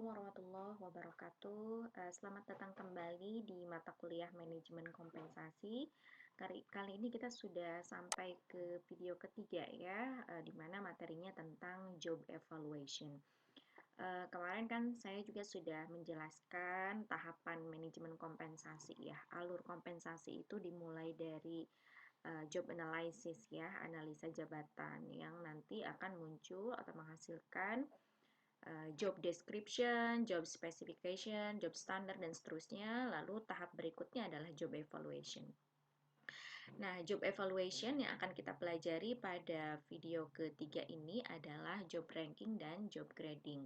Assalamualaikum warahmatullahi wabarakatuh. Selamat datang kembali di mata kuliah manajemen kompensasi. Kali ini kita sudah sampai ke video ketiga ya, di mana materinya tentang job evaluation. Kemarin kan saya juga sudah menjelaskan tahapan manajemen kompensasi ya. Alur kompensasi itu dimulai dari job analysis ya, analisa jabatan yang nanti akan muncul atau menghasilkan job description, job specification, job standard, dan seterusnya. Lalu tahap berikutnya adalah job evaluation. Nah, job evaluation yang akan kita pelajari pada video ketiga ini adalah job ranking dan job grading.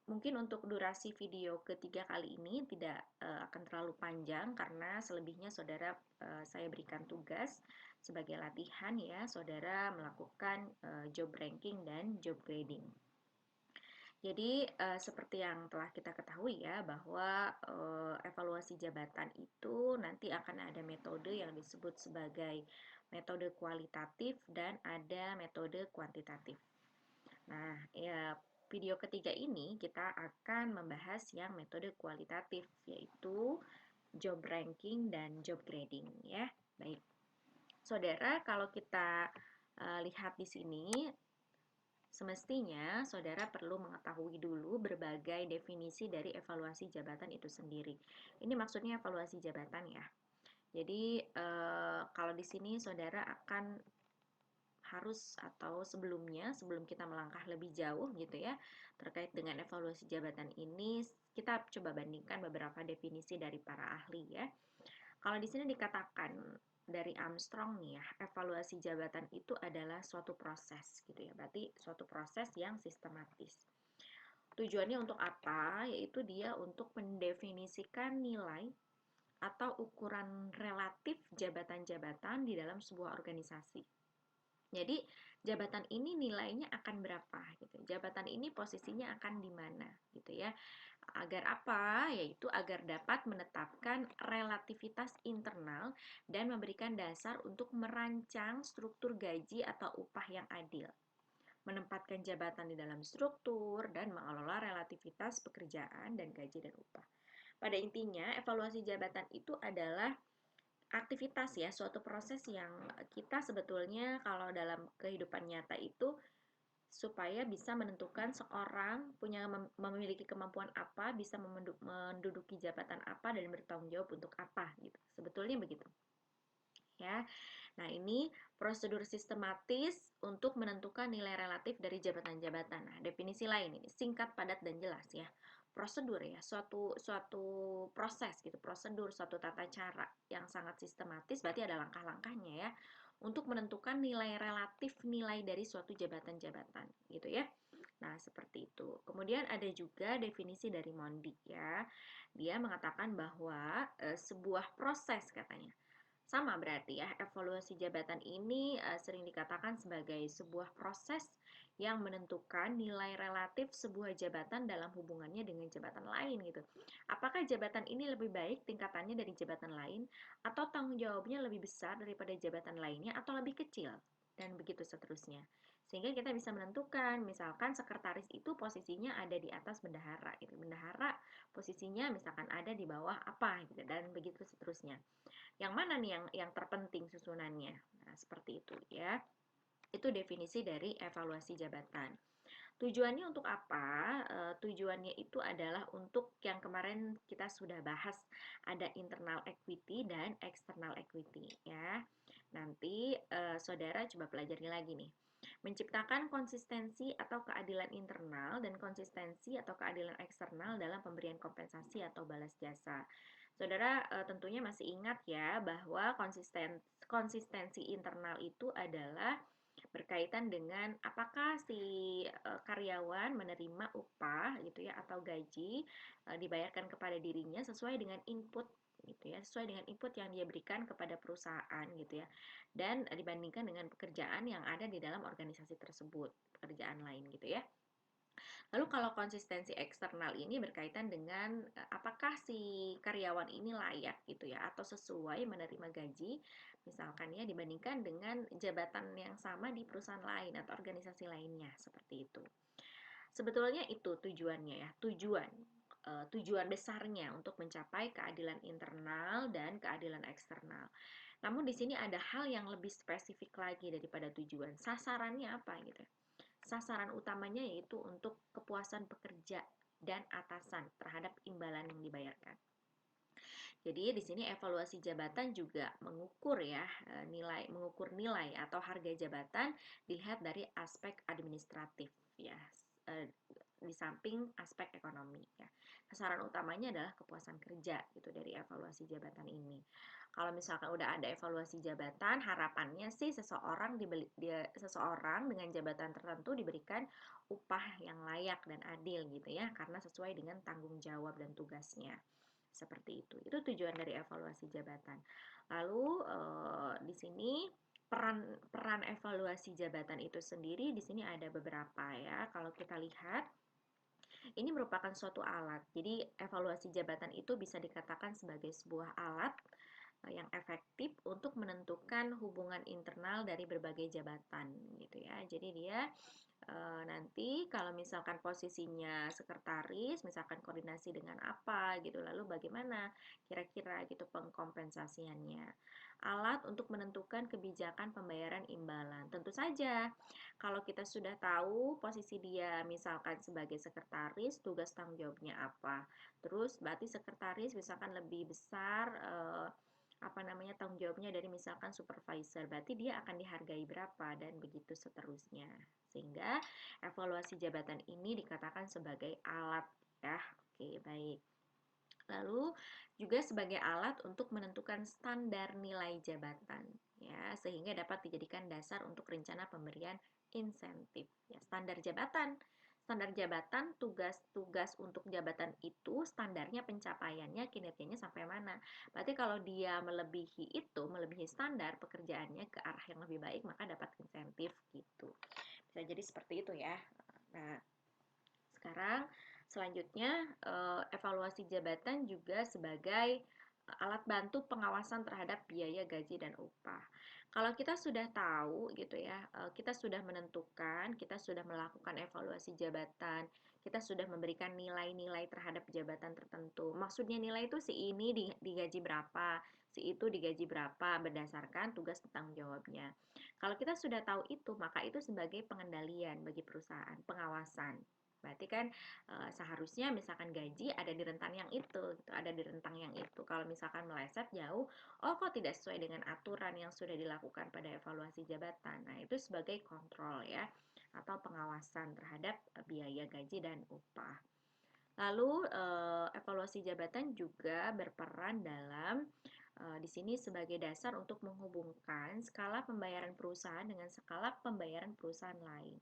Mungkin untuk durasi video ketiga kali ini tidak akan terlalu panjang karena selebihnya saudara saya berikan tugas sebagai latihan ya, saudara melakukan job ranking dan job grading. Jadi, seperti yang telah kita ketahui ya, bahwa evaluasi jabatan itu nanti akan ada metode yang disebut sebagai metode kualitatif dan ada metode kuantitatif. Nah, ya, video ketiga ini kita akan membahas yang metode kualitatif, yaitu job ranking dan job grading ya. Baik. Saudara, kalau kita lihat di sini, semestinya saudara perlu mengetahui dulu berbagai definisi dari evaluasi jabatan itu sendiri. Ini maksudnya evaluasi jabatan ya. Jadi kalau di sini saudara akan harus atau sebelum kita melangkah lebih jauh gitu ya terkait dengan evaluasi jabatan ini, kita coba bandingkan beberapa definisi dari para ahli ya. Kalau di sini dikatakan dari Armstrong nih ya, evaluasi jabatan itu adalah suatu proses gitu ya. Berarti suatu proses yang sistematis. Tujuannya untuk apa? Yaitu dia untuk mendefinisikan nilai atau ukuran relatif jabatan-jabatan di dalam sebuah organisasi. Jadi jabatan ini nilainya akan berapa gitu. Jabatan ini posisinya akan di mana gitu ya. Agar apa? Yaitu agar dapat menetapkan relativitas internal dan memberikan dasar untuk merancang struktur gaji atau upah yang adil. Menempatkan jabatan di dalam struktur dan mengelola relativitas pekerjaan dan gaji dan upah. Pada intinya, evaluasi jabatan itu adalah aktivitas ya, suatu proses yang kita sebetulnya kalau dalam kehidupan nyata itu supaya bisa menentukan seorang memiliki kemampuan apa, bisa menduduki jabatan apa dan bertanggung jawab untuk apa gitu. Sebetulnya begitu. Ya. Nah, ini prosedur sistematis untuk menentukan nilai relatif dari jabatan-jabatan. Nah, definisi lain ini singkat, padat, dan jelas ya. Prosedur ya, suatu proses gitu, prosedur, suatu tata cara yang sangat sistematis, berarti ada langkah-langkahnya ya untuk menentukan nilai relatif nilai dari suatu jabatan-jabatan gitu ya. Nah, seperti itu. Kemudian ada juga definisi dari Mondik ya. Dia mengatakan bahwa sebuah proses katanya sama berarti ya, evaluasi jabatan ini sering dikatakan sebagai sebuah proses yang menentukan nilai relatif sebuah jabatan dalam hubungannya dengan jabatan lain gitu. Apakah jabatan ini lebih baik tingkatannya dari jabatan lain atau tanggung jawabnya lebih besar daripada jabatan lainnya atau lebih kecil dan begitu seterusnya. Sehingga kita bisa menentukan, misalkan sekretaris itu posisinya ada di atas bendahara gitu. Bendahara posisinya misalkan ada di bawah apa gitu dan begitu seterusnya. Yang mana nih yang terpenting susunannya? Nah, seperti itu ya. Itu definisi dari evaluasi jabatan. Tujuannya untuk apa? Tujuannya itu adalah untuk yang kemarin kita sudah bahas, ada internal equity dan external equity ya. Nanti saudara coba pelajari lagi nih. Menciptakan konsistensi atau keadilan internal dan konsistensi atau keadilan eksternal dalam pemberian kompensasi atau balas jasa. Saudara tentunya masih ingat ya bahwa konsistensi internal itu adalah berkaitan dengan apakah si karyawan menerima upah gitu ya atau gaji dibayarkan kepada dirinya sesuai dengan input gitu ya, sesuai dengan input yang dia berikan kepada perusahaan gitu ya. Dan dibandingkan dengan pekerjaan yang ada di dalam organisasi tersebut, pekerjaan lain gitu ya. Lalu kalau konsistensi eksternal ini berkaitan dengan apakah si karyawan ini layak gitu ya atau sesuai menerima gaji misalkan ya dibandingkan dengan jabatan yang sama di perusahaan lain atau organisasi lainnya seperti itu. Sebetulnya itu tujuannya ya, tujuan besarnya untuk mencapai keadilan internal dan keadilan eksternal. Namun di sini ada hal yang lebih spesifik lagi daripada tujuan. Sasarannya apa gitu? Sasaran utamanya yaitu untuk kepuasan pekerja dan atasan terhadap imbalan yang dibayarkan. Jadi di sini evaluasi jabatan juga mengukur ya mengukur nilai atau harga jabatan dilihat dari aspek administratif ya, di samping aspek ekonomi ya. Sasaran utamanya adalah kepuasan kerja gitu dari evaluasi jabatan ini. Kalau misalkan udah ada evaluasi jabatan, harapannya sih seseorang dengan jabatan tertentu diberikan upah yang layak dan adil gitu ya, karena sesuai dengan tanggung jawab dan tugasnya. Seperti itu. Itu tujuan dari evaluasi jabatan. Lalu di sini peran peran evaluasi jabatan itu sendiri di sini ada beberapa ya. Kalau kita lihat ini merupakan suatu alat. Jadi evaluasi jabatan itu bisa dikatakan sebagai sebuah alat yang efektif untuk menentukan hubungan internal dari berbagai jabatan gitu ya. Jadi dia nanti kalau misalkan posisinya sekretaris, misalkan koordinasi dengan apa gitu, lalu bagaimana kira-kira gitu pengkompensasiannya. Alat untuk menentukan kebijakan pembayaran imbalan. Tentu saja, kalau kita sudah tahu posisi dia misalkan sebagai sekretaris, tugas tanggung jawabnya apa. Terus berarti sekretaris misalkan lebih besar tanggung jawabnya dari misalkan supervisor, berarti dia akan dihargai berapa dan begitu seterusnya. Sehingga evaluasi jabatan ini dikatakan sebagai alat ya. Oke, baik. Lalu juga sebagai alat untuk menentukan standar nilai jabatan ya, sehingga dapat dijadikan dasar untuk rencana pemberian insentif ya. Standar jabatan, tugas-tugas untuk jabatan itu standarnya pencapaiannya, kinerjanya sampai mana. Berarti kalau dia melebihi standar pekerjaannya ke arah yang lebih baik, maka dapat insentif gitu. Bisa jadi seperti itu ya. Nah, sekarang selanjutnya evaluasi jabatan juga sebagai alat bantu pengawasan terhadap biaya gaji dan upah. Kalau kita sudah tahu gitu ya, kita sudah menentukan, kita sudah melakukan evaluasi jabatan, kita sudah memberikan nilai-nilai terhadap jabatan tertentu. Maksudnya nilai itu si ini digaji berapa, si itu digaji berapa berdasarkan tugas tanggung jawabnya. Kalau kita sudah tahu itu, maka itu sebagai pengendalian bagi perusahaan, pengawasan. Berarti kan seharusnya misalkan gaji ada di rentang yang itu, gitu, ada di rentang yang itu. Kalau misalkan meleset jauh, oh kok tidak sesuai dengan aturan yang sudah dilakukan pada evaluasi jabatan. Nah, itu sebagai kontrol ya, atau pengawasan terhadap biaya gaji dan upah. Lalu evaluasi jabatan juga berperan dalam di sini sebagai dasar untuk menghubungkan skala pembayaran perusahaan dengan skala pembayaran perusahaan lain.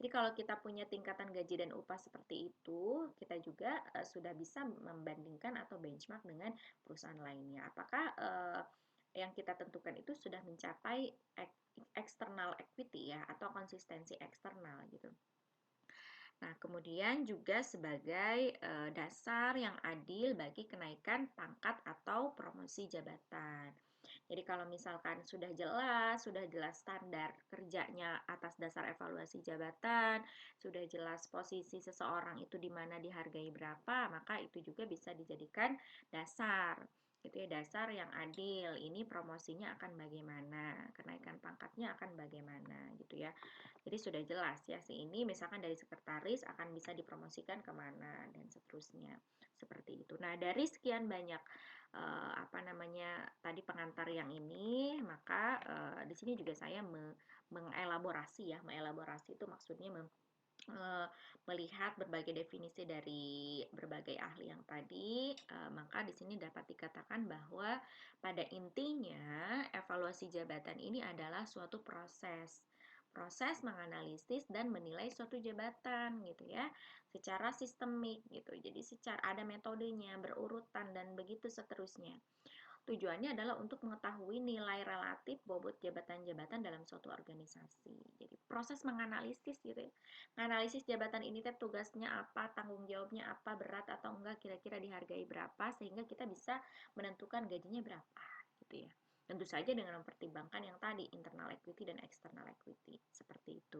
Jadi kalau kita punya tingkatan gaji dan upah seperti itu, kita juga sudah bisa membandingkan atau benchmark dengan perusahaan lainnya. Apakah yang kita tentukan itu sudah mencapai external equity ya, atau konsistensi eksternal gitu. Nah, kemudian juga sebagai dasar yang adil bagi kenaikan pangkat atau promosi jabatan. Jadi kalau misalkan sudah jelas standar kerjanya atas dasar evaluasi jabatan, sudah jelas posisi seseorang itu di mana dihargai berapa, maka itu juga bisa dijadikan dasar. Gitu ya, dasar yang adil. Ini promosinya akan bagaimana, kenaikan pangkatnya akan bagaimana gitu ya. Jadi sudah jelas ya, si ini misalkan dari sekretaris akan bisa dipromosikan kemana dan seterusnya. Seperti itu. Nah, dari sekian banyak tadi pengantar yang ini, maka di sini juga saya mengelaborasi ya, mengelaborasi itu maksudnya melihat berbagai definisi dari berbagai ahli yang tadi, maka di sini dapat dikatakan bahwa pada intinya evaluasi jabatan ini adalah suatu proses menganalisis dan menilai suatu jabatan gitu ya, secara sistemik gitu. Jadi secara ada metodenya, berurutan dan begitu seterusnya. Tujuannya adalah untuk mengetahui nilai relatif bobot jabatan-jabatan dalam suatu organisasi. Jadi proses menganalisis gitu ya. Menganalisis jabatan ini tugasnya apa, tanggung jawabnya apa, berat atau enggak, kira-kira dihargai berapa, sehingga kita bisa menentukan gajinya berapa gitu ya. Tentu saja dengan mempertimbangkan yang tadi, internal equity dan external equity. Seperti itu.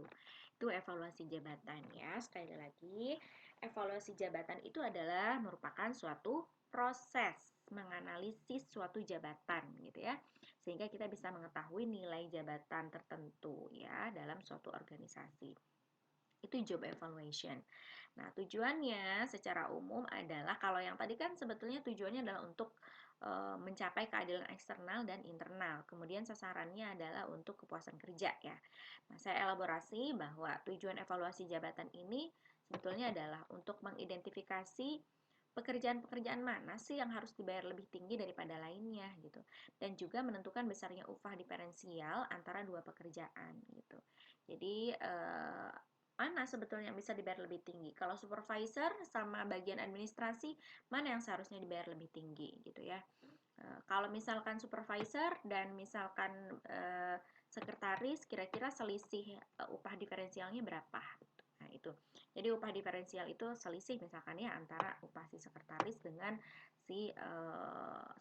Itu evaluasi jabatan ya. Sekali lagi, evaluasi jabatan itu adalah merupakan suatu proses menganalisis suatu jabatan gitu ya. Sehingga kita bisa mengetahui nilai jabatan tertentu ya dalam suatu organisasi. Itu job evaluation. Nah, tujuannya secara umum adalah kalau yang tadi kan sebetulnya tujuannya adalah untuk mencapai keadilan eksternal dan internal. Kemudian sasarannya adalah untuk kepuasan kerja ya. Nah, saya elaborasi bahwa tujuan evaluasi jabatan ini sebetulnya adalah untuk mengidentifikasi pekerjaan-pekerjaan mana sih yang harus dibayar lebih tinggi daripada lainnya gitu. Dan juga menentukan besarnya upah diferensial antara dua pekerjaan gitu. Jadi mana sebetulnya yang bisa dibayar lebih tinggi? Kalau supervisor sama bagian administrasi, mana yang seharusnya dibayar lebih tinggi gitu ya? Kalau misalkan supervisor dan misalkan sekretaris, kira-kira selisih upah diferensialnya berapa? Nah, itu. Jadi upah diferensial itu selisih misalkan ya antara upah si sekretaris dengan si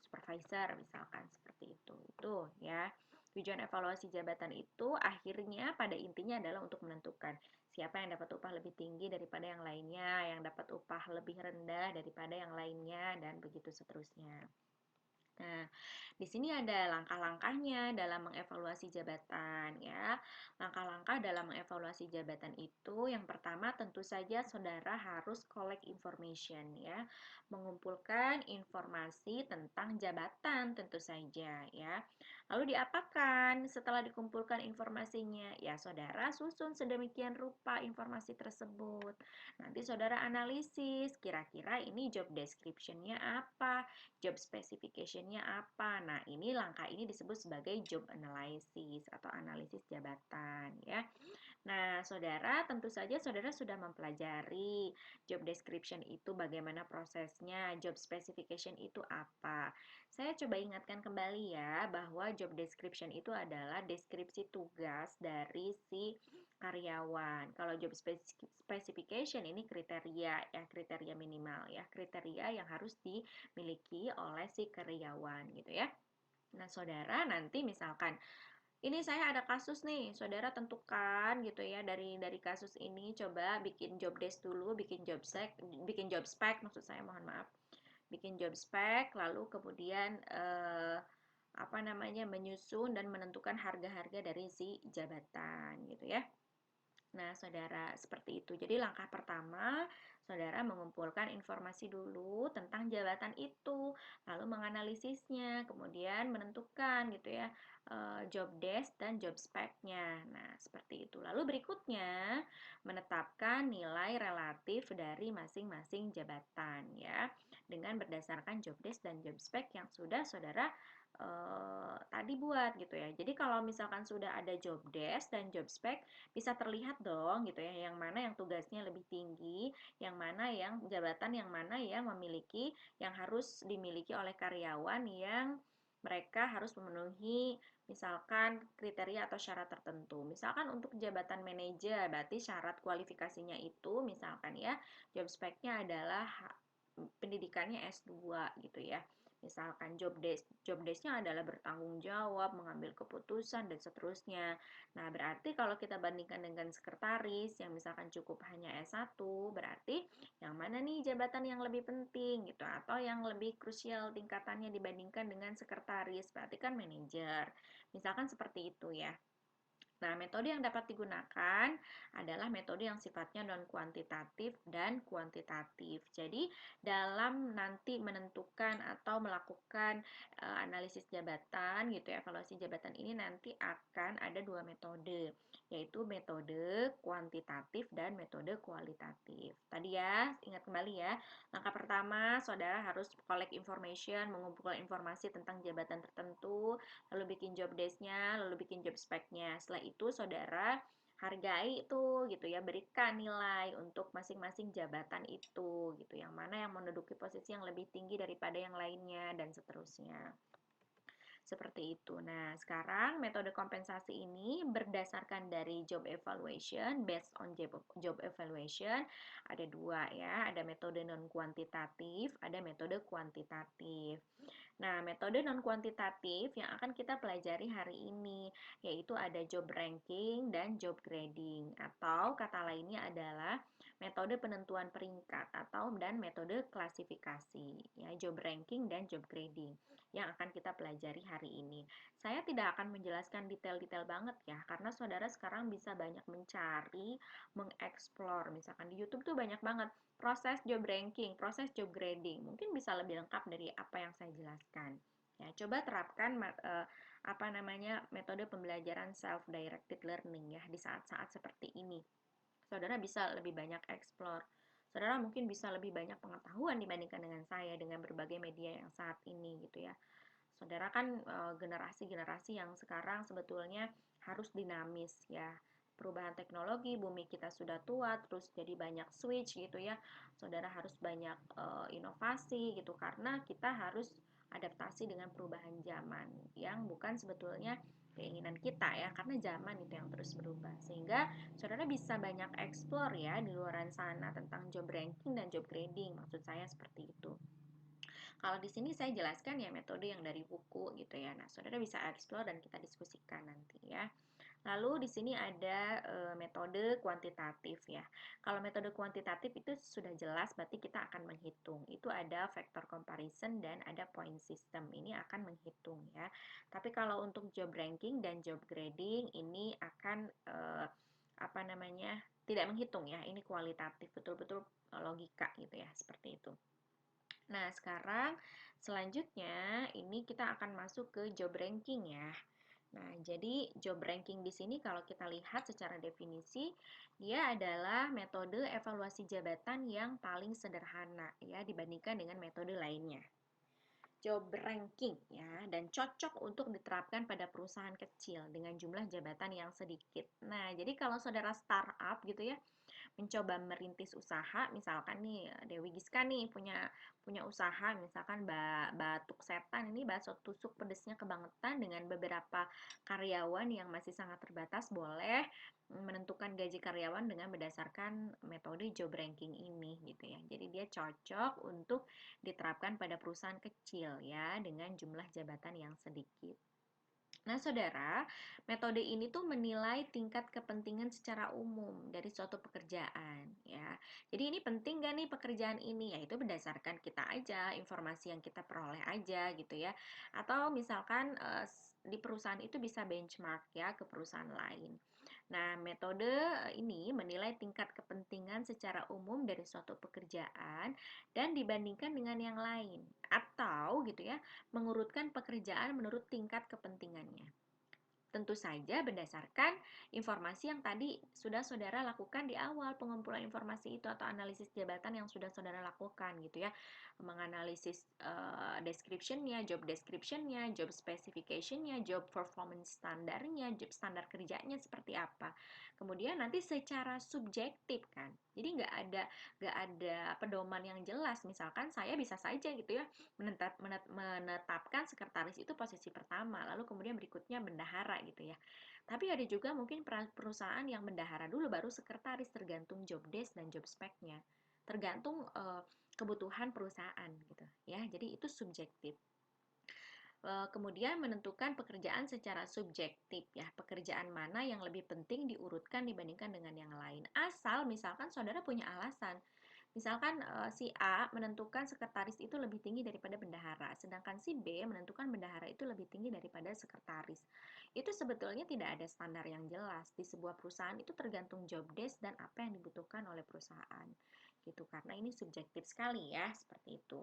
supervisor misalkan seperti itu. Itu ya. Tujuan evaluasi jabatan itu akhirnya pada intinya adalah untuk menentukan siapa yang dapat upah lebih tinggi daripada yang lainnya, yang dapat upah lebih rendah daripada yang lainnya, dan begitu seterusnya. Nah, di sini ada langkah-langkahnya dalam mengevaluasi jabatan ya. Langkah-langkah dalam mengevaluasi jabatan itu yang pertama tentu saja saudara harus collect information ya. Mengumpulkan informasi tentang jabatan tentu saja ya. Lalu diapakan setelah dikumpulkan informasinya? Ya, saudara susun sedemikian rupa informasi tersebut. Nanti saudara analisis kira-kira ini job description-nya apa, job specification-nya apa. Nah, ini langkah ini disebut sebagai job analysis atau analisis jabatan ya. Nah, saudara tentu saja saudara sudah mempelajari job description itu bagaimana prosesnya, job specification itu apa. Saya coba ingatkan kembali ya bahwa job description itu adalah deskripsi tugas dari si karyawan. Kalau job specification ini kriteria ya, kriteria minimal ya, kriteria yang harus dimiliki oleh si karyawan gitu ya. Nah, saudara nanti misalkan ini saya ada kasus nih, saudara tentukan gitu ya dari kasus ini coba bikin job desk dulu, bikin job spec maksud saya, mohon maaf. Bikin job spec lalu kemudian apa namanya menyusun dan menentukan harga-harga dari si jabatan gitu ya. Nah, saudara, seperti itu. Jadi, langkah pertama, saudara mengumpulkan informasi dulu tentang jabatan itu, lalu menganalisisnya, kemudian menentukan gitu ya, job desk dan job spec-nya. Nah, seperti itu. Lalu berikutnya, menetapkan nilai relatif dari masing-masing jabatan ya, dengan berdasarkan job desk dan job spec yang sudah saudara tadi buat gitu ya. Jadi kalau misalkan sudah ada job desk dan job spec, bisa terlihat dong gitu ya, yang mana yang tugasnya lebih tinggi, yang mana yang jabatan yang mana yang memiliki, yang harus dimiliki oleh karyawan yang mereka harus memenuhi misalkan kriteria atau syarat tertentu. Misalkan untuk jabatan manajer, berarti syarat kualifikasinya itu misalkan ya, job spec-nya adalah pendidikannya S2 gitu ya. Misalkan job desk-nya adalah bertanggung jawab, mengambil keputusan dan seterusnya. Nah, berarti kalau kita bandingkan dengan sekretaris yang misalkan cukup hanya S1, berarti yang mana nih jabatan yang lebih penting gitu atau yang lebih krusial tingkatannya dibandingkan dengan sekretaris? Berarti kan manajer. Misalkan seperti itu ya. Nah, metode yang dapat digunakan adalah metode yang sifatnya non-kuantitatif dan kuantitatif. Jadi, dalam nanti menentukan atau melakukan analisis jabatan gitu ya, evaluasi jabatan ini nanti akan ada dua metode, yaitu metode kuantitatif dan metode kualitatif. Tadi ya, ingat kembali ya, langkah pertama, saudara harus collect information, mengumpulkan informasi tentang jabatan tertentu, lalu bikin job desk-nya, lalu bikin job spec-nya. Setelah itu saudara hargai itu gitu ya, berikan nilai untuk masing-masing jabatan itu gitu, yang mana yang menduduki posisi yang lebih tinggi daripada yang lainnya dan seterusnya. Seperti itu. Nah, sekarang metode kompensasi ini berdasarkan dari job evaluation, based on job evaluation, ada dua ya, ada metode non kuantitatif, ada metode kuantitatif. Nah, metode non kuantitatif yang akan kita pelajari hari ini yaitu ada job ranking dan job grading, atau kata lainnya adalah metode penentuan peringkat dan metode klasifikasi ya, job ranking dan job grading yang akan kita pelajari hari ini. Saya tidak akan menjelaskan detail-detail banget ya, karena saudara sekarang bisa banyak mencari, mengeksplor. Misalkan di YouTube tuh banyak banget proses job ranking, proses job grading. Mungkin bisa lebih lengkap dari apa yang saya jelaskan. Ya, coba terapkan metode pembelajaran self-directed learning ya di saat-saat seperti ini. Saudara bisa lebih banyak explore. Saudara mungkin bisa lebih banyak pengetahuan dibandingkan dengan saya dengan berbagai media yang saat ini gitu ya. Saudara kan generasi-generasi yang sekarang sebetulnya harus dinamis ya. Perubahan teknologi, bumi kita sudah tua, terus jadi banyak switch gitu ya. Saudara harus banyak inovasi gitu karena kita harus adaptasi dengan perubahan zaman yang bukan sebetulnya keinginan kita ya, karena zaman itu yang terus berubah. Sehingga saudara bisa banyak explore ya di luaran sana tentang job ranking dan job grading. Maksud saya seperti itu. Kalau di sini saya jelaskan ya metode yang dari buku gitu ya. Nah, saudara bisa explore dan kita diskusikan nanti ya. Lalu di sini ada metode kuantitatif ya. Kalau metode kuantitatif itu sudah jelas berarti kita akan menghitung. Itu ada vector comparison dan ada point system. Ini akan menghitung ya. Tapi kalau untuk job ranking dan job grading ini akan tidak menghitung ya. Ini kualitatif, betul-betul logika gitu ya, seperti itu. Nah, sekarang selanjutnya ini kita akan masuk ke job ranking ya. Nah, jadi job ranking di sini kalau kita lihat secara definisi, dia adalah metode evaluasi jabatan yang paling sederhana ya dibandingkan dengan metode lainnya. Job ranking ya, dan cocok untuk diterapkan pada perusahaan kecil dengan jumlah jabatan yang sedikit. Nah, jadi kalau saudara startup gitu ya, mencoba merintis usaha, misalkan nih Dewi Giska nih punya punya usaha, misalkan batuk setan ini, bakso tusuk pedesnya kebangetan, dengan beberapa karyawan yang masih sangat terbatas, boleh menentukan gaji karyawan dengan berdasarkan metode job ranking ini gitu ya. Jadi dia cocok untuk diterapkan pada perusahaan kecil ya dengan jumlah jabatan yang sedikit. Nah, saudara, metode ini tuh menilai tingkat kepentingan secara umum dari suatu pekerjaan, ya. Jadi ini penting gak nih pekerjaan ini? Ya itu berdasarkan kita aja, informasi yang kita peroleh aja gitu ya. Atau misalkan di perusahaan itu bisa benchmark ya ke perusahaan lain. Nah, metode ini menilai tingkat kepentingan secara umum dari suatu pekerjaan dan dibandingkan dengan yang lain, atau gitu ya, mengurutkan pekerjaan menurut tingkat kepentingannya. Tentu saja berdasarkan informasi yang tadi sudah saudara lakukan di awal, pengumpulan informasi itu atau analisis jabatan yang sudah saudara lakukan gitu ya. Menganalisis description-nya, job description-nya, job specification-nya, job performance standarnya, job standar kerjanya seperti apa. Kemudian nanti secara subjektif kan. Jadi nggak ada pedoman yang jelas. Misalkan saya bisa saja gitu ya menetapkan sekretaris itu posisi pertama, lalu kemudian berikutnya bendahara gitu ya. Tapi ada juga mungkin perusahaan yang bendahara dulu baru sekretaris, tergantung job desk dan job spec-nya. Tergantung kebutuhan perusahaan gitu ya. Jadi itu subjektif. Kemudian menentukan pekerjaan secara subjektif ya, pekerjaan mana yang lebih penting diurutkan dibandingkan dengan yang lain. Asal misalkan saudara punya alasan. Misalkan si A menentukan sekretaris itu lebih tinggi daripada bendahara, sedangkan si B menentukan bendahara itu lebih tinggi daripada sekretaris. Itu sebetulnya tidak ada standar yang jelas. Di sebuah perusahaan itu tergantung job desk dan apa yang dibutuhkan oleh perusahaan. Gitu, karena ini subjektif sekali ya, seperti itu.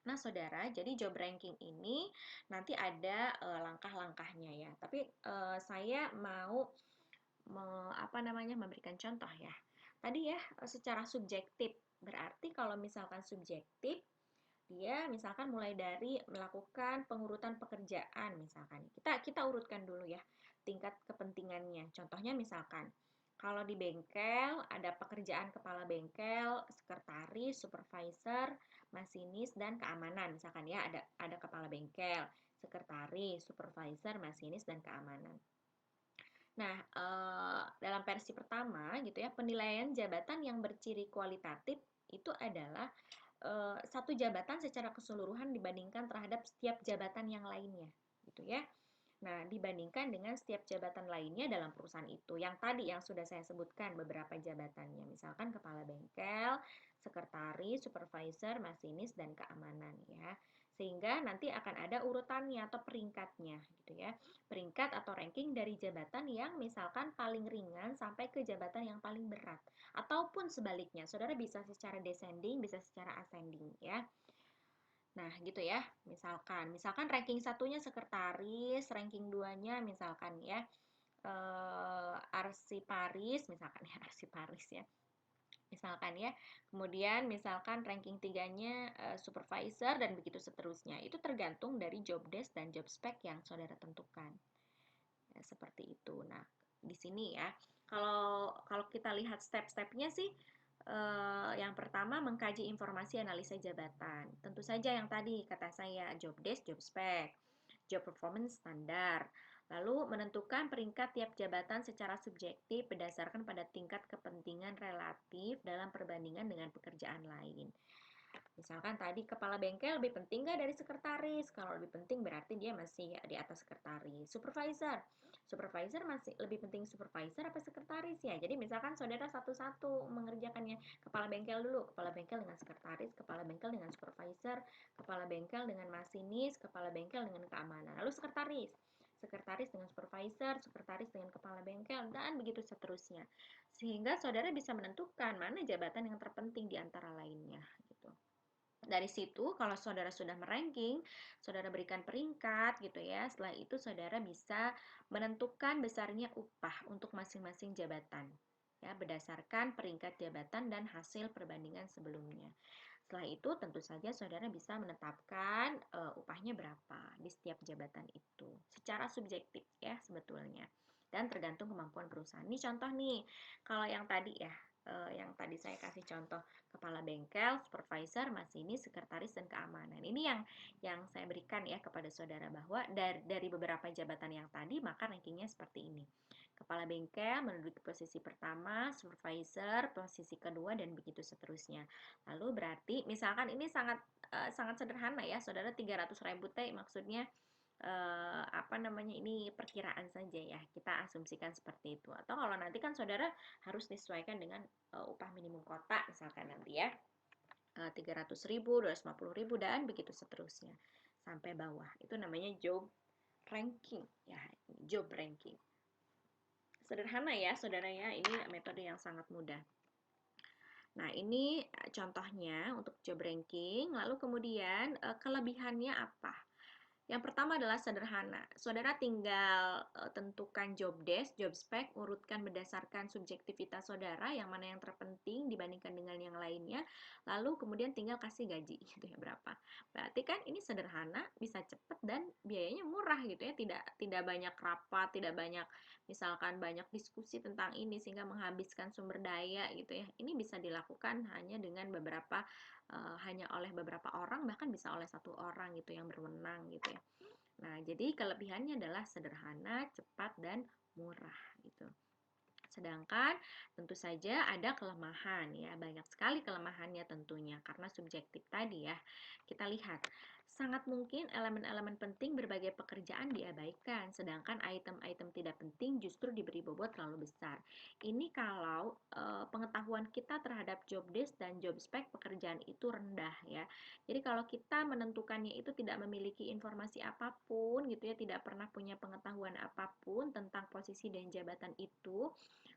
Nah, saudara, jadi job ranking ini nanti ada langkah-langkahnya ya. Tapi saya mau memberikan contoh ya. Tadi ya secara subjektif. Berarti kalau misalkan subjektif, dia misalkan mulai dari melakukan pengurutan pekerjaan misalkan. Kita urutkan dulu ya tingkat kepentingannya. Contohnya misalkan kalau di bengkel ada pekerjaan kepala bengkel, sekretaris, supervisor, masinis dan keamanan misalkan ya, ada kepala bengkel. sekretaris, supervisor, masinis, dan keamanan. Nah, dalam versi pertama gitu ya, penilaian jabatan yang berciri kualitatif itu adalah satu jabatan secara keseluruhan dibandingkan terhadap setiap jabatan yang lainnya, gitu ya. Nah, dibandingkan dengan setiap jabatan lainnya dalam perusahaan itu. Yang tadi yang sudah saya sebutkan beberapa jabatannya, misalkan kepala bengkel, sekretaris, supervisor, masinis, dan keamanan ya. Sehingga nanti akan ada urutannya atau peringkatnya gitu ya. Peringkat atau ranking dari jabatan yang misalkan paling ringan sampai ke jabatan yang paling berat. Ataupun sebaliknya, saudara bisa secara descending, bisa secara ascending ya. Nah, gitu ya. Misalkan ranking satunya sekretaris, ranking duanya misalkan ya arsiparis, misalkan ya arsiparis ya. Misalkan ya. Kemudian misalkan ranking tiganya supervisor dan begitu seterusnya. Itu tergantung dari job desk dan job spec yang saudara tentukan. Ya, seperti itu. Nah, di sini ya. Kalau kita lihat step-stepnya sih yang pertama mengkaji informasi analisa jabatan. Tentu saja yang tadi kata saya job desk, job spec, job performance standar. Lalu menentukan peringkat tiap jabatan secara subjektif berdasarkan pada tingkat kepentingan relatif dalam perbandingan dengan pekerjaan lain. Misalkan tadi kepala bengkel lebih penting nggak dari sekretaris? Kalau lebih penting berarti dia masih di atas sekretaris. Supervisor masih lebih penting supervisor apa sekretaris ya? Jadi misalkan saudara satu-satu mengerjakannya. Kepala bengkel dulu, kepala bengkel dengan sekretaris, kepala bengkel dengan supervisor, kepala bengkel dengan masinis, kepala bengkel dengan keamanan. Lalu sekretaris. Sekretaris dengan supervisor, sekretaris dengan kepala bengkel, dan begitu seterusnya. Sehingga saudara bisa menentukan mana jabatan yang terpenting di antara lainnya. Gitu. Dari situ, kalau saudara sudah meranking, saudara berikan peringkat gitu ya. Setelah itu saudara bisa menentukan besarnya upah untuk masing-masing jabatan. Ya, berdasarkan peringkat jabatan dan hasil perbandingan sebelumnya. Setelah itu tentu saja saudara bisa menetapkan upahnya berapa di setiap jabatan itu. Secara subjektif ya sebetulnya. Dan tergantung kemampuan perusahaan. Ini contoh nih, kalau yang tadi ya, yang tadi saya kasih contoh kepala bengkel, supervisor, masinis, sekretaris, dan keamanan. Ini yang saya berikan ya kepada saudara bahwa dari beberapa jabatan yang tadi maka rankingnya seperti ini. Kepala bengkel menduduki posisi pertama, supervisor posisi kedua, dan begitu seterusnya. Lalu berarti misalkan ini sangat sederhana ya, saudara 300.000 T maksudnya apa namanya ini perkiraan saja ya, kita asumsikan seperti itu. Atau kalau nanti kan saudara harus disesuaikan dengan upah minimum kota misalkan nanti ya 300.000, 250.000, dan begitu seterusnya sampai bawah. Itu namanya job ranking ya, job ranking. Sederhana ya saudara ya, ini metode yang sangat mudah. Nah, ini contohnya untuk job ranking. Lalu kemudian kelebihannya apa? Yang pertama adalah sederhana. Saudara tinggal tentukan job desk, job spec, urutkan berdasarkan subjektivitas saudara, yang mana yang terpenting dibandingkan dengan yang lainnya. Lalu kemudian tinggal kasih gaji gitu ya berapa. Berarti kan ini sederhana, bisa cepat dan biayanya murah gitu ya. Tidak banyak rapat, tidak banyak misalkan banyak diskusi tentang ini sehingga menghabiskan sumber daya gitu ya. Ini bisa dilakukan hanya dengan hanya oleh beberapa orang, bahkan bisa oleh satu orang gitu yang berwenang gitu ya. Nah, jadi kelebihannya adalah sederhana, cepat, dan murah gitu. Sedangkan tentu saja ada kelemahan ya, banyak sekali kelemahannya tentunya karena subjektif tadi ya. Kita lihat, sangat mungkin elemen-elemen penting berbagai pekerjaan diabaikan, sedangkan item-item tidak penting justru diberi bobot terlalu besar. Ini kalau pengetahuan kita terhadap job desk dan job spec pekerjaan itu rendah ya. Jadi kalau kita menentukannya itu tidak memiliki informasi apapun gitu ya, tidak pernah punya pengetahuan apapun tentang posisi dan jabatan itu,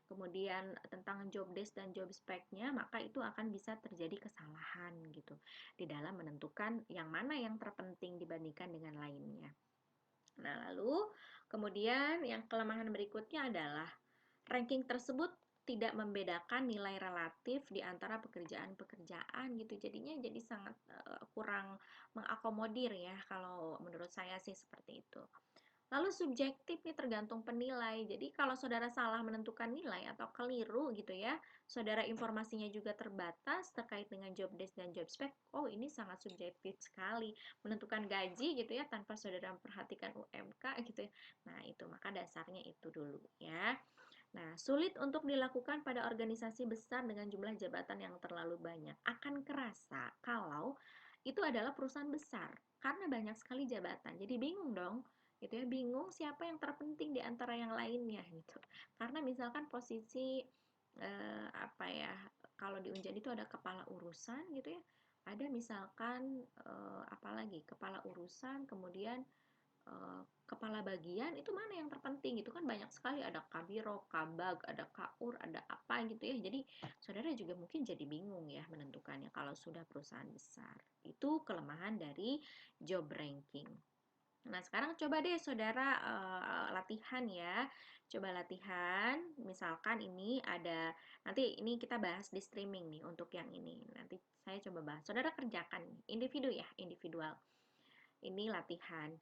kemudian tentang job desk dan job spec-nya, maka itu akan bisa terjadi kesalahan gitu di dalam menentukan yang mana yang terpenting dibandingkan dengan lainnya. Nah, lalu kemudian yang kelemahan berikutnya adalah ranking tersebut tidak membedakan nilai relatif di antara pekerjaan-pekerjaan gitu. Jadinya jadi sangat kurang mengakomodir ya kalau menurut saya sih seperti itu. Lalu subjektif nih tergantung penilai. Jadi kalau saudara salah menentukan nilai atau keliru gitu ya, saudara informasinya juga terbatas terkait dengan job desk dan job spec, oh ini sangat subjektif sekali. Menentukan gaji gitu ya tanpa saudara memperhatikan UMK gitu ya. Nah, itu maka dasarnya itu dulu ya. Nah, sulit untuk dilakukan pada organisasi besar dengan jumlah jabatan yang terlalu banyak. Akan kerasa kalau itu adalah perusahaan besar karena banyak sekali jabatan. Jadi bingung dong, gitu ya. Bingung siapa yang terpenting di antara yang lainnya gitu. Karena misalkan posisi apa ya? Kalau di Unjan itu ada kepala urusan gitu ya. Ada misalkan apalagi kepala urusan, kemudian kepala bagian itu mana yang terpenting gitu kan, banyak sekali, ada kabiro, kabag, ada kaur, ada apa gitu ya. Jadi saudara juga mungkin jadi bingung ya menentukannya kalau sudah perusahaan besar. Itu kelemahan dari job ranking. Nah, sekarang coba deh saudara latihan ya. Coba latihan, misalkan ini ada, nanti ini kita bahas di streaming nih untuk yang ini. Nanti saya coba bahas. Saudara kerjakan individu ya, individual. Ini latihan.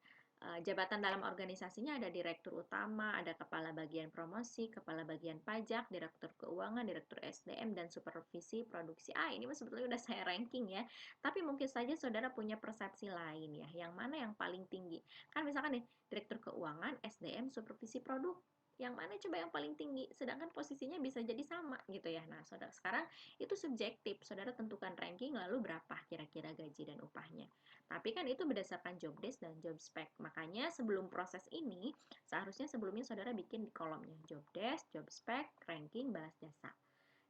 Jabatan dalam organisasinya ada direktur utama, ada kepala bagian promosi, kepala bagian pajak, direktur keuangan, direktur SDM, dan supervisi produksi. Ini sebetulnya udah saya ranking ya. Tapi mungkin saja saudara punya persepsi lain ya. Yang mana yang paling tinggi? Kan misalkan nih, direktur keuangan, SDM, supervisi produk. Yang mana coba yang paling tinggi? Sedangkan posisinya bisa jadi sama gitu ya. Nah, saudara sekarang itu subjektif. Saudara tentukan ranking lalu berapa kira-kira gaji dan upahnya. Tapi kan itu berdasarkan job desk dan job spec. Makanya sebelum proses ini, seharusnya sebelumnya saudara bikin di kolomnya job desk, job spec, ranking, balas jasa.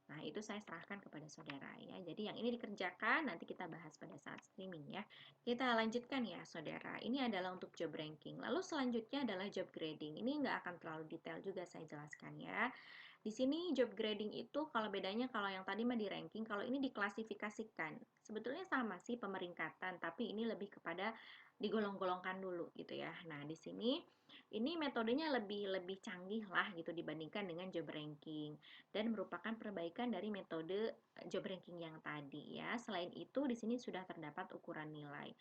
Nah, itu saya serahkan kepada saudara ya. Jadi yang ini dikerjakan, nanti kita bahas pada saat streaming ya. Kita lanjutkan ya saudara. Ini adalah untuk job ranking. Lalu selanjutnya adalah job grading. Ini nggak akan terlalu detail juga saya jelaskan ya. Di sini job grading itu kalau bedanya, kalau yang tadi mah di ranking, kalau ini diklasifikasikan. Sebetulnya sama sih pemeringkatan, tapi ini lebih kepada digolong-golongkan dulu gitu ya. Nah, di sini ini metodenya lebih canggih lah gitu dibandingkan dengan job ranking dan merupakan perbaikan dari metode job ranking yang tadi ya. Selain itu di sini sudah terdapat ukuran nilai.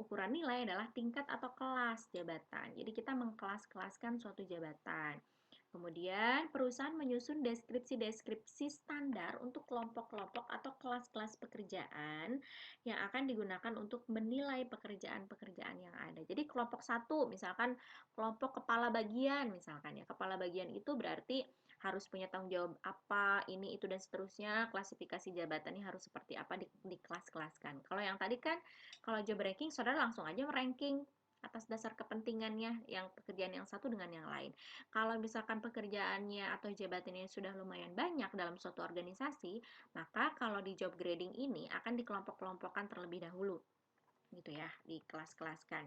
Ukuran nilai adalah tingkat atau kelas jabatan. Jadi kita mengkelas-kelaskan suatu jabatan. Kemudian, perusahaan menyusun deskripsi-deskripsi standar untuk kelompok-kelompok atau kelas-kelas pekerjaan yang akan digunakan untuk menilai pekerjaan-pekerjaan yang ada. Jadi, kelompok satu, misalkan kelompok kepala bagian, misalkan ya, kepala bagian itu berarti harus punya tanggung jawab apa, ini, itu, dan seterusnya. Klasifikasi jabatannya harus seperti apa di kelas-kelaskan. Kalau yang tadi kan, kalau job ranking, saudara langsung aja ranking atas dasar kepentingannya yang pekerjaan yang satu dengan yang lain. Kalau misalkan pekerjaannya atau jabatannya sudah lumayan banyak dalam suatu organisasi, maka kalau di job grading ini akan dikelompok-kelompokkan terlebih dahulu, gitu ya, di kelas-kelaskan.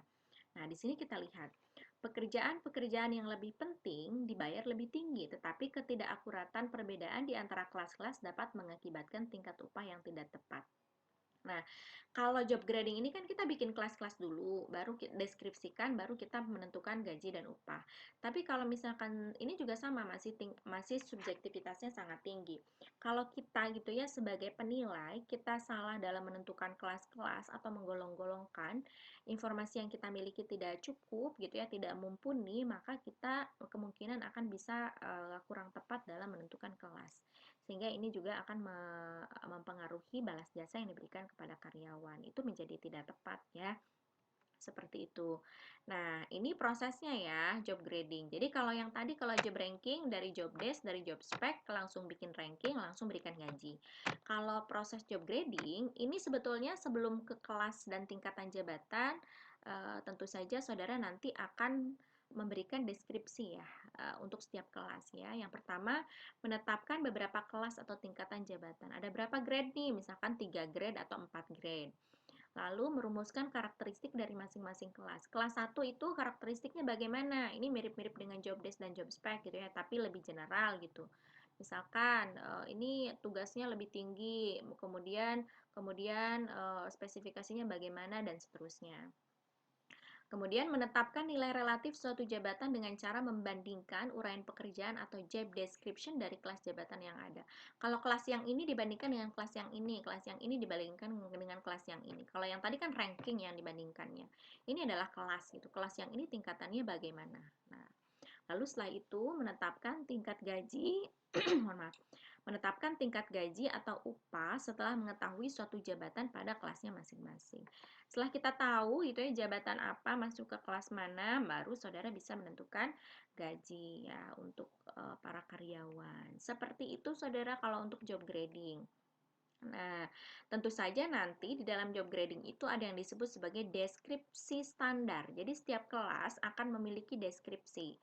Nah, di sini kita lihat pekerjaan-pekerjaan yang lebih penting dibayar lebih tinggi, tetapi ketidakakuratan perbedaan di antara kelas-kelas dapat mengakibatkan tingkat upah yang tidak tepat. Nah, kalau job grading ini kan kita bikin kelas-kelas dulu, baru deskripsikan, baru kita menentukan gaji dan upah. Tapi kalau misalkan ini juga sama, masih subjektivitasnya sangat tinggi. Kalau kita gitu ya sebagai penilai, kita salah dalam menentukan kelas-kelas atau menggolong-golongkan informasi yang kita miliki tidak cukup gitu ya, tidak mumpuni, maka kita kemungkinan akan bisa kurang tepat dalam menentukan kelas. Sehingga ini juga akan mempengaruhi balas jasa yang diberikan kepada karyawan. Itu menjadi tidak tepat ya. Seperti itu. Nah, ini prosesnya ya, job grading. Jadi kalau yang tadi, kalau job ranking dari job desk, dari job spec, langsung bikin ranking, langsung berikan gaji. Kalau proses job grading, ini sebetulnya sebelum ke kelas dan tingkatan jabatan, tentu saja saudara nanti akan memberikan deskripsi ya untuk setiap kelas ya. Yang pertama, menetapkan beberapa kelas atau tingkatan jabatan. Ada berapa grade nih? Misalkan 3 grade atau 4 grade. Lalu merumuskan karakteristik dari masing-masing kelas. Kelas 1 itu karakteristiknya bagaimana? Ini mirip-mirip dengan job desk dan job spec gitu ya, tapi lebih general gitu. Misalkan ini tugasnya lebih tinggi, kemudian spesifikasinya bagaimana dan seterusnya. Kemudian menetapkan nilai relatif suatu jabatan dengan cara membandingkan uraian pekerjaan atau job description dari kelas jabatan yang ada. Kalau kelas yang ini dibandingkan dengan kelas yang ini, kelas yang ini dibandingkan dengan kelas yang ini. Kalau yang tadi kan ranking yang dibandingkannya. Ini adalah kelas gitu. Kelas yang ini tingkatannya bagaimana. Nah, lalu setelah itu menetapkan tingkat gaji, mohon maaf, menetapkan tingkat gaji atau upah setelah mengetahui suatu jabatan pada kelasnya masing-masing. Setelah kita tahu itu ya jabatan apa masuk ke kelas mana, baru saudara bisa menentukan gaji ya untuk para karyawan. Seperti itu saudara kalau untuk job grading. Nah, tentu saja nanti di dalam job grading itu ada yang disebut sebagai deskripsi standar. Jadi setiap kelas akan memiliki deskripsi.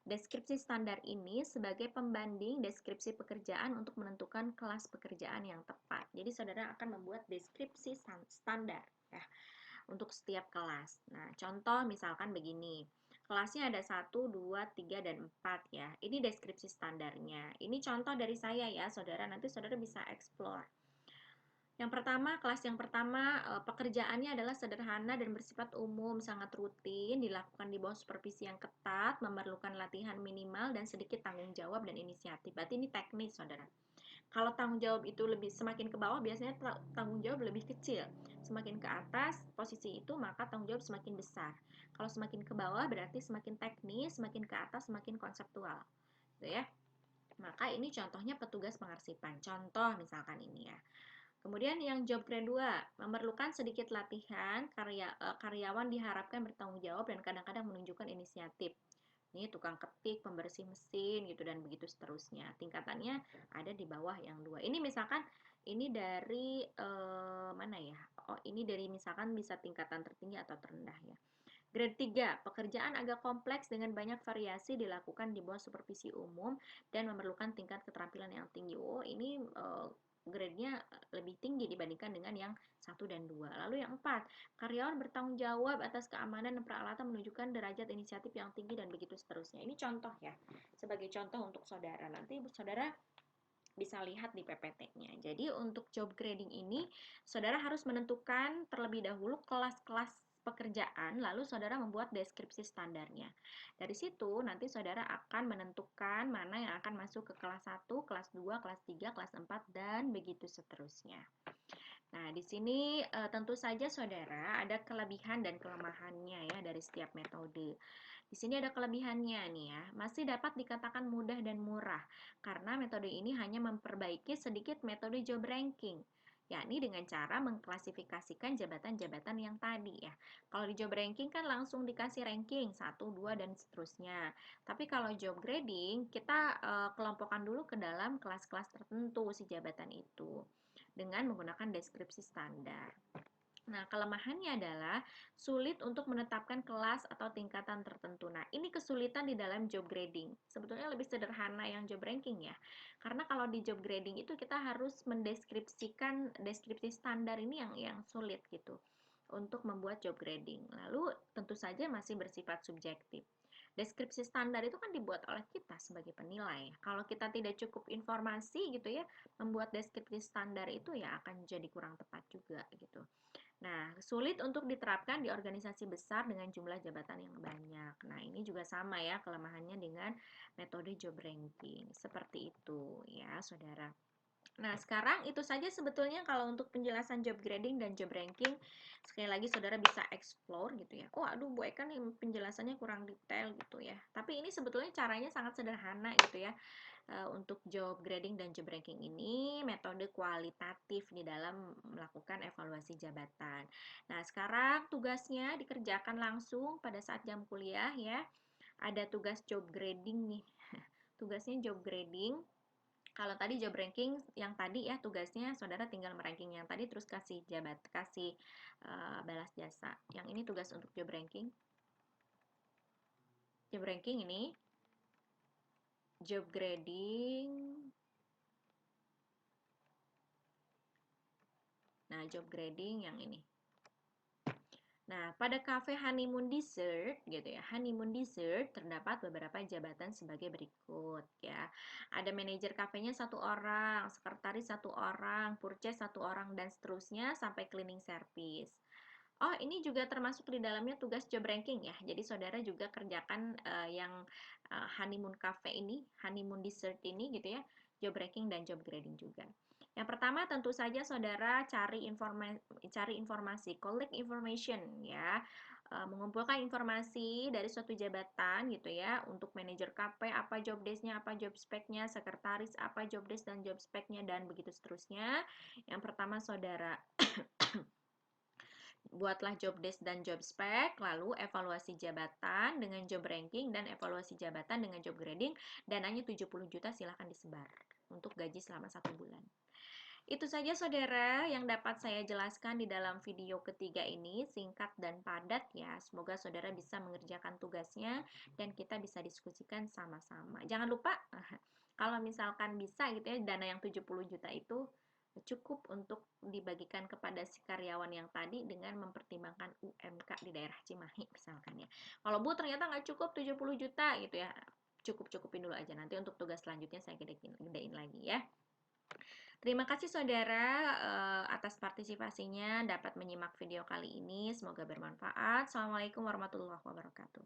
Deskripsi standar ini sebagai pembanding deskripsi pekerjaan untuk menentukan kelas pekerjaan yang tepat. Jadi saudara akan membuat deskripsi standar ya untuk setiap kelas. Nah, contoh misalkan begini. Kelasnya ada 1, 2, 3, dan 4 ya. Ini deskripsi standarnya. Ini contoh dari saya ya, saudara. Nanti saudara bisa explore. Yang pertama, kelas yang pertama, pekerjaannya adalah sederhana dan bersifat umum, sangat rutin, dilakukan di bawah supervisi yang ketat, memerlukan latihan minimal dan sedikit tanggung jawab dan inisiatif. Berarti ini teknis, saudara. Kalau tanggung jawab itu lebih semakin ke bawah, biasanya tanggung jawab lebih kecil. Semakin ke atas posisi itu, maka tanggung jawab semakin besar. Kalau semakin ke bawah berarti semakin teknis, semakin ke atas semakin konseptual. Gitu ya. Maka ini contohnya petugas pengarsipan. Contoh misalkan ini ya. Kemudian yang job grade 2, memerlukan sedikit latihan, karyawan diharapkan bertanggung jawab dan kadang-kadang menunjukkan inisiatif. Ini tukang ketik, pembersih mesin gitu dan begitu seterusnya. Tingkatannya ada di bawah yang 2. Ini misalkan ini dari mana ya? Oh, ini dari misalkan bisa tingkatan tertinggi atau terendah ya. Grade 3, pekerjaan agak kompleks dengan banyak variasi dilakukan di bawah supervisi umum dan memerlukan tingkat keterampilan yang tinggi. Oh, ini grade-nya lebih tinggi dibandingkan dengan yang 1 dan 2. Lalu yang 4, karyawan bertanggung jawab atas keamanan dan peralatan menunjukkan derajat inisiatif yang tinggi dan begitu seterusnya. Ini contoh ya, sebagai contoh untuk saudara. Nanti saudara bisa lihat di PPT-nya. Jadi untuk job grading ini, saudara harus menentukan terlebih dahulu kelas-kelas pekerjaan, lalu saudara membuat deskripsi standarnya. Dari situ nanti saudara akan menentukan mana yang akan masuk ke kelas 1, kelas 2, kelas 3, kelas 4, dan begitu seterusnya. Nah, di sini tentu saja saudara ada kelebihan dan kelemahannya ya dari setiap metode. Di sini ada kelebihannya nih ya, masih dapat dikatakan mudah dan murah karena metode ini hanya memperbaiki sedikit metode job ranking, yakni dengan cara mengklasifikasikan jabatan-jabatan yang tadi ya. Kalau di job ranking kan langsung dikasih ranking 1, 2, dan seterusnya. Tapi kalau job grading, kita kelompokkan dulu ke dalam kelas-kelas tertentu si jabatan itu dengan menggunakan deskripsi standar. Nah, kelemahannya adalah sulit untuk menetapkan kelas atau tingkatan tertentu. Nah, ini kesulitan di dalam job grading. Sebetulnya lebih sederhana yang job ranking ya. Karena kalau di job grading itu kita harus mendeskripsikan deskripsi standar ini yang sulit gitu untuk membuat job grading. Lalu tentu saja masih bersifat subjektif. Deskripsi standar itu kan dibuat oleh kita sebagai penilai. Kalau kita tidak cukup informasi gitu ya, membuat deskripsi standar itu ya akan jadi kurang tepat juga gitu. Nah, sulit untuk diterapkan di organisasi besar dengan jumlah jabatan yang banyak. Nah, ini juga sama ya kelemahannya dengan metode job ranking. Seperti itu ya, saudara. Nah, sekarang itu saja sebetulnya kalau untuk penjelasan job grading dan job ranking. Sekali lagi saudara bisa explore gitu ya. Oh, aduh Bu Eka nih penjelasannya kurang detail gitu ya. Tapi ini sebetulnya caranya sangat sederhana gitu ya. Untuk job grading dan job ranking ini metode kualitatif di dalam melakukan evaluasi jabatan. Nah, sekarang tugasnya dikerjakan langsung pada saat jam kuliah ya. Ada tugas job grading nih. Tugasnya job grading. Kalau tadi job ranking yang tadi ya tugasnya saudara tinggal meranking yang tadi terus kasih balas jasa. Yang ini tugas untuk job ranking. Job ranking ini job grading. Nah, job grading yang ini. Nah, pada cafe honeymoon dessert gitu ya. Honeymoon dessert terdapat beberapa jabatan sebagai berikut ya. Ada manajer kafenya 1 orang, sekretaris 1 orang, purchase 1 orang dan seterusnya sampai cleaning service. Oh, ini juga termasuk di dalamnya tugas job ranking ya. Jadi saudara juga kerjakan yang honeymoon cafe ini, honeymoon dessert ini gitu ya, job ranking dan job grading juga. Yang pertama tentu saja saudara cari informasi, collect information ya. Mengumpulkan informasi dari suatu jabatan gitu ya, untuk manajer KP apa job desk-nya, apa job spec-nya, sekretaris apa job desk dan job spec-nya dan begitu seterusnya. Yang pertama saudara buatlah job desk dan job spec, lalu evaluasi jabatan dengan job ranking dan evaluasi jabatan dengan job grading. Dananya 70 juta silahkan disebar untuk gaji selama 1 bulan. Itu saja saudara yang dapat saya jelaskan di dalam video ketiga ini, singkat dan padat ya. Semoga saudara bisa mengerjakan tugasnya dan kita bisa diskusikan sama-sama. Jangan lupa kalau misalkan bisa gitu ya, dana yang 70 juta itu cukup untuk dibagikan kepada si karyawan yang tadi dengan mempertimbangkan UMK di daerah Cimahi misalkan ya. Kalau Bu ternyata nggak cukup 70 juta gitu ya, cukup-cukupin dulu aja, nanti untuk tugas selanjutnya saya gedein lagi ya. Terima kasih saudara atas partisipasinya, dapat menyimak video kali ini, semoga bermanfaat. Assalamualaikum warahmatullahi wabarakatuh.